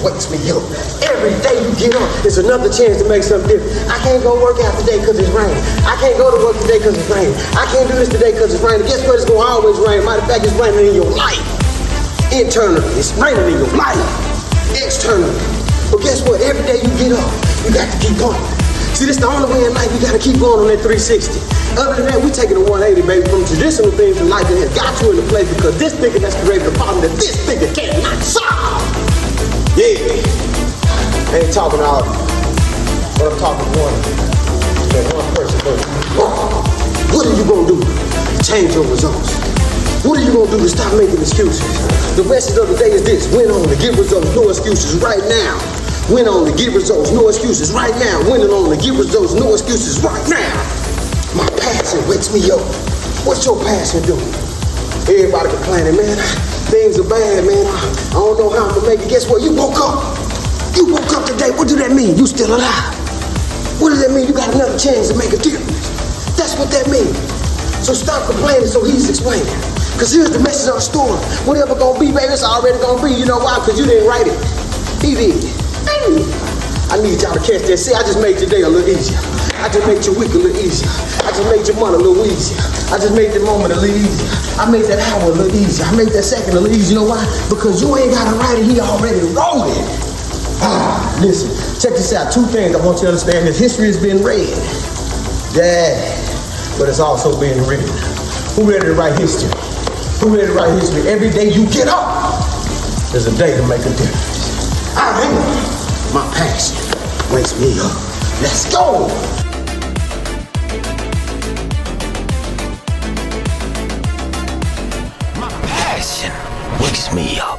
wakes me up. Every day you get up, it's another chance to make something different. I can't go work out today because it's raining. I can't go to work today because it's raining. I can't do this today because it's raining. Guess what? It's going to always rain. Matter of fact, it's raining in your life. Internally, it's raining in your life. Externally. But guess what? Every day you get up, you got to keep going. See, this the only way in life. You got to keep going on that 360. Other than that, we taking a 180, baby, from traditional things in life that has got you in the place because this thinking that's created a problem that this thinking cannot solve. Yeah. I ain't talking all of you, but I'm talking one person. What are you going to do to change your results? What are you going to do to stop making excuses? The message of the day is this: win on to get results, no excuses right now. Win on to get results, no excuses right now. Winning on to get results, no excuses right now. My passion wakes me up. What's your passion doing? Everybody complaining, man, things are bad, man. I don't know how I'm gonna make it. Guess what? You woke up. You woke up today. What do that mean? You still alive. What does that mean? You got another chance to make a difference. That's what that means. So stop complaining so he's explaining. Because here's the message of the story. Whatever gonna be, baby, it's already gonna be. You know why? Because you didn't write it. He did. I need y'all to catch that. See, I just made your day a little easier. I just made your week a little easier. I just made your month a little easier. I just made the moment a little easier. I made that hour a little easier. I made that second a little easier. You know why? Because you ain't got to write it. He already wrote it. Listen, check this out. Two things I want you to understand. This history has been read. Yeah, but it's also being written. Who ready to write history? Who ready to write history? Every day you get up, there's a day to make a difference. I am. My passion wakes me up. Let's go! My passion wakes me up.